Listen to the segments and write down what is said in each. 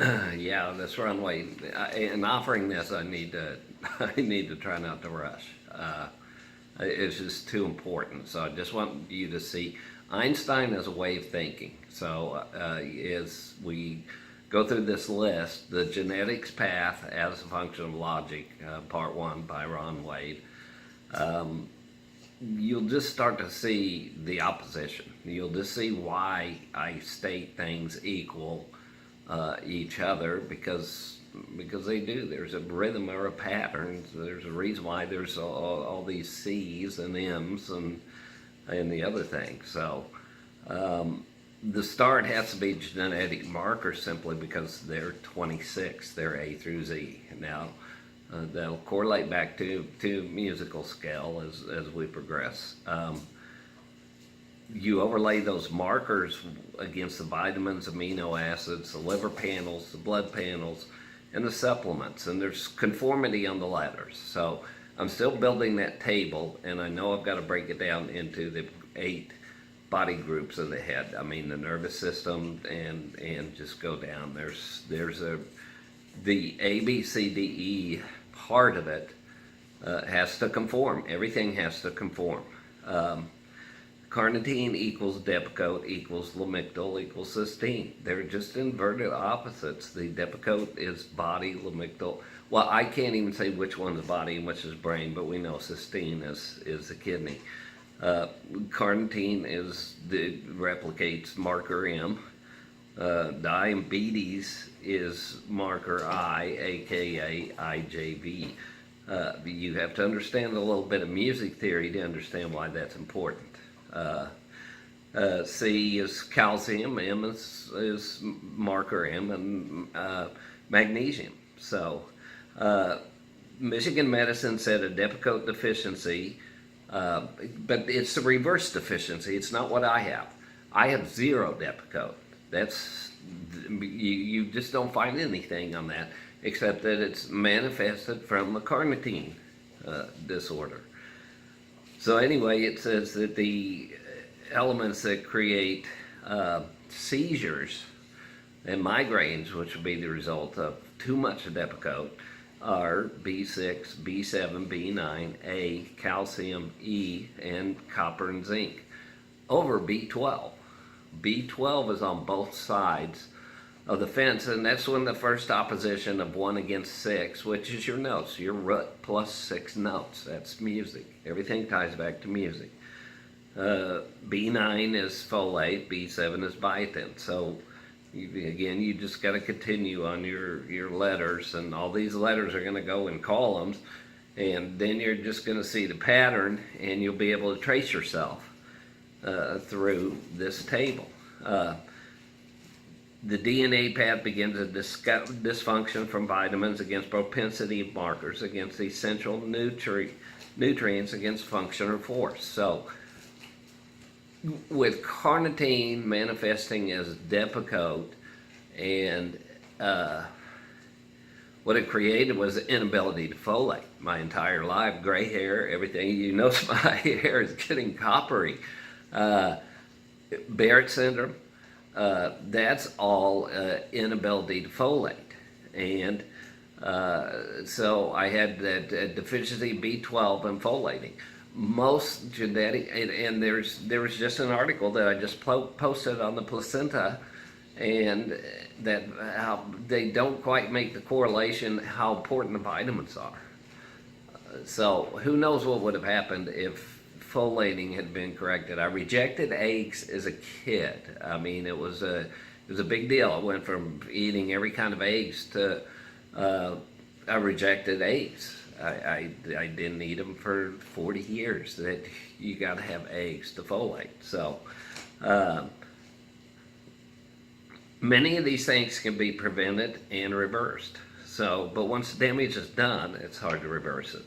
Yeah, this runway, in offering this, I need to, I need to try not to rush. It's just too important. So I just want you to see Einstein as a way of thinking. So as we go through this list, the genetics path as a function of logic, part one by Ron Wade, you'll just start to see the opposition. You'll just see why I state things equal each other because they do. There's a rhythm or a pattern. There's a reason why there's all these C's and M's and the other thing. So the start has to be genetic markers simply because they're 26. They're A through Z. Now they'll correlate back to musical scale as we progress. You overlay those markers against the vitamins, amino acids, the liver panels, the blood panels, and the supplements, and there's conformity on the letters. So I'm still building that table, and I know I've got to break it down into the 8 body groups of the head. I mean the nervous system, and just go down. There's the A, B, C, D, E part of it has to conform. Everything has to conform. Carnitine equals Depakote equals lamictal equals cysteine. They're just inverted opposites. The Depakote is body, lamictal. Well, I can't even say which one is body and which is brain, but we know cysteine is the kidney. Carnitine replicates marker M. Diabetes is marker I, aka IJV. You have to understand a little bit of music theory to understand why that's important. C is calcium, M is marker M, and magnesium. So, Michigan Medicine said a Depakote deficiency, but it's the reverse deficiency. It's not what I have. I have 0 Depakote. That's you just don't find anything on that except that it's manifested from the carnitine disorder. So anyway, it says that the elements that create seizures and migraines, which would be the result of too much Depakote, are B6, B7, B9, A, calcium, E, and copper and zinc over B12. B12 is on both sides of the fence, and that's when the first opposition of 1 against 6, which is your notes, your root plus 6 notes. That's music. Everything ties back to music. B9 is folate, B7 is biotin. So again, you just got to continue on your letters, and all these letters are going to go in columns, and then you're just going to see the pattern, and you'll be able to trace yourself through this table. The DNA path begins a dysfunction from vitamins against propensity markers, against essential nutrients, against function or force. So, with carnitine manifesting as Depakote, and what it created was the inability to folate. My entire life, gray hair, everything. You notice my hair is getting coppery. Barrett syndrome. That's all inability to folate, and so I had that deficiency B12 and folating. Most genetic, and there was just an article that I just posted on the placenta, and that how they don't quite make the correlation how important the vitamins are. So who knows what would have happened if folating had been corrected. I rejected eggs as a kid. I mean, it was a big deal. I went from eating every kind of eggs to I rejected eggs. I didn't eat them for 40 years. That you got to have eggs to folate. So many of these things can be prevented and reversed. So, but once the damage is done, it's hard to reverse it.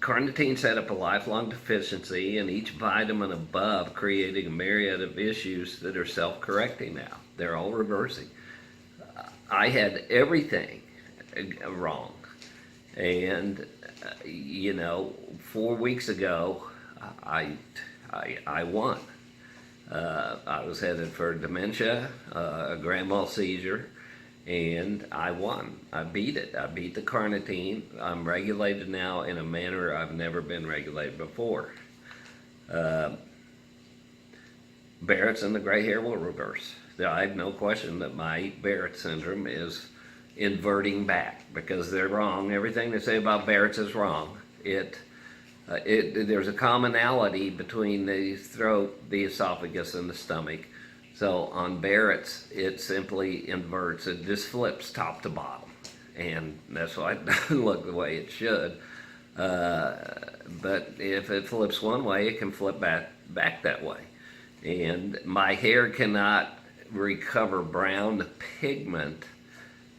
Carnitine set up a lifelong deficiency, and each vitamin above creating a myriad of issues that are self-correcting now. They're all reversing. I had everything wrong. And, 4 weeks ago, I won. I was headed for dementia, a grand mal seizure, and I won. I beat it. I beat the carnitine. I'm regulated now in a manner I've never been regulated before. Barrett's and the gray hair will reverse. I have no question that my Barrett syndrome is inverting back, because they're wrong. Everything they say about Barrett's is wrong. There's a commonality between the throat, the esophagus, and the stomach. So on Barrett's, it simply inverts. It just flips top to bottom, and that's why it doesn't look the way it should. But if it flips one way, it can flip back that way. And my hair cannot recover brown pigment,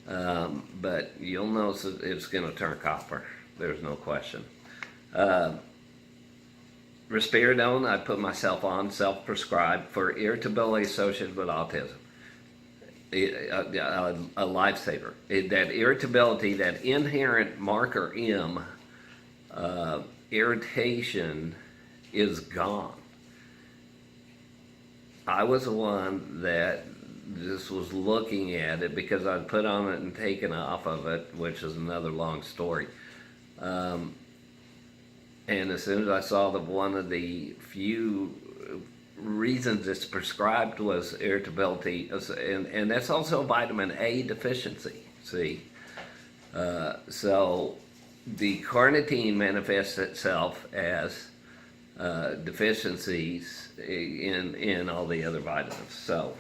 but you'll notice that it's going to turn copper. There's no question. Risperidone, I put myself on, self-prescribed, for irritability associated with autism. A lifesaver. That irritability, that inherent marker M, irritation, is gone. I was the one that just was looking at it because I'd put on it and taken off of it, which is another long story. And as soon as I saw that one of the few reasons it's prescribed was irritability, and that's also vitamin A deficiency, see? So the carnitine manifests itself as deficiencies in all the other vitamins. So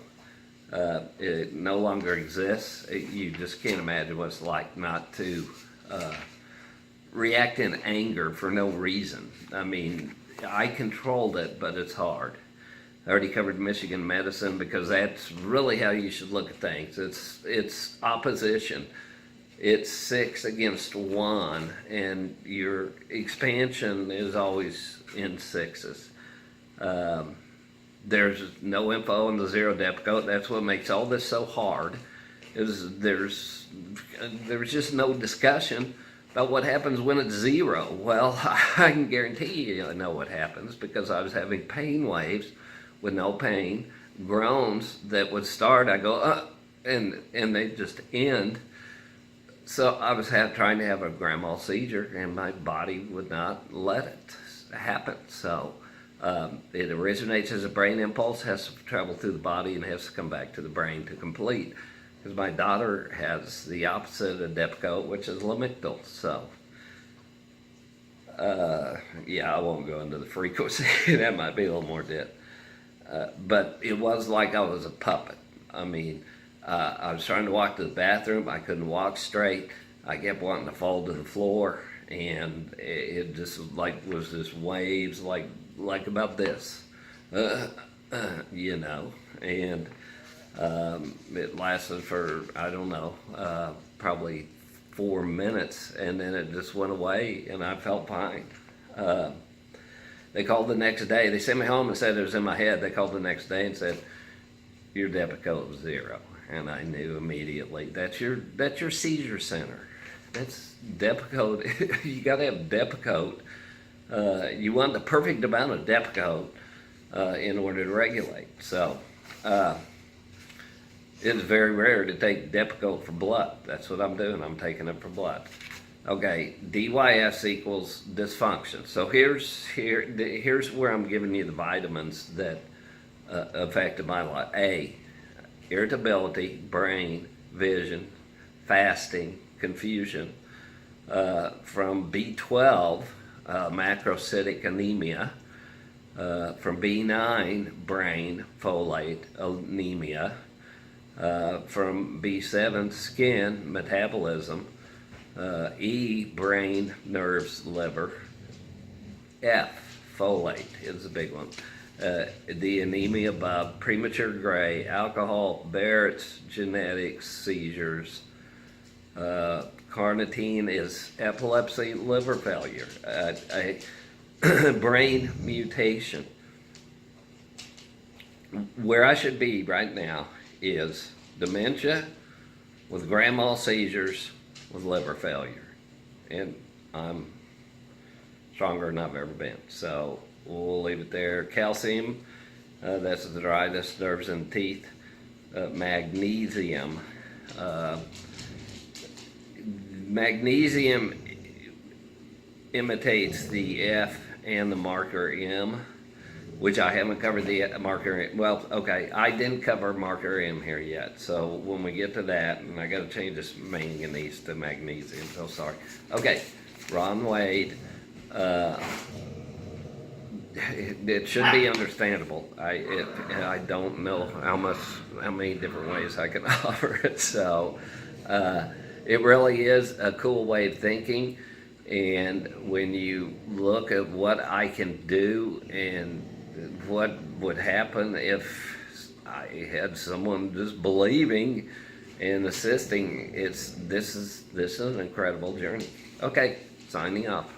it no longer exists. You just can't imagine what it's like not to react in anger for no reason. I mean, I controlled it, but it's hard. I already covered Michigan medicine, because that's really how you should look at things. It's opposition. It's 6 against 1, and your expansion is always in 6s. There's no info on the zero Depakote. That's what makes all this so hard. There's just no discussion about what happens when it's 0. Well, I can guarantee you I know what happens, because I was having pain waves with no pain, groans that would start. I go, and they just end. So I was trying to have a grand mal seizure, and my body would not let it happen. So it originates as a brain impulse, has to travel through the body, and has to come back to the brain to complete. Because my daughter has the opposite of Depakote, which is lamictal. So yeah, I won't go into the frequency. That might be a little more dead. But it was like I was a puppet. I mean, I was trying to walk to the bathroom. I couldn't walk straight. I kept wanting to fall to the floor, and it just was just waves like about this, you know. And it lasted for, I don't know, probably 4 minutes, and then it just went away, and I felt fine. They called the next day. They sent me home and said it was in my head. They called the next day and said, your Depakote was 0. And I knew immediately, that's your seizure center. That's Depakote. You got to have Depakote. You want the perfect amount of Depakote in order to regulate. So it's very rare to take Depakote for blood. That's what I'm doing. I'm taking it for blood. Okay, DYS equals dysfunction. So here's where I'm giving you the vitamins that affected my life. A, irritability, brain, vision, fasting, confusion. From B12, macrocytic anemia. From B9, brain, folate, anemia. From B7, skin, metabolism. E, brain, nerves, liver. F, folate is the big one. The anemia above, premature gray, alcohol, Barrett's, genetics, seizures. Carnitine is epilepsy, liver failure, a brain mutation. Where I should be right now is dementia with grand mal seizures with liver failure. And I'm stronger than I've ever been. So we'll leave it there. Calcium That's the dryness, nerves, and teeth. Magnesium. Uh, Magnesium imitates the F and the marker M, which I haven't covered the marker M. Well, okay, I didn't cover marker M here yet. So when we get to that, and I got to change this manganese to magnesium, so sorry. Okay, Ron Wade. It should be understandable. I don't know how many different ways I can offer it. So it really is a cool way of thinking. And when you look at what I can do and what would happen if I had someone just believing and assisting, this is an incredible journey. Okay, signing off.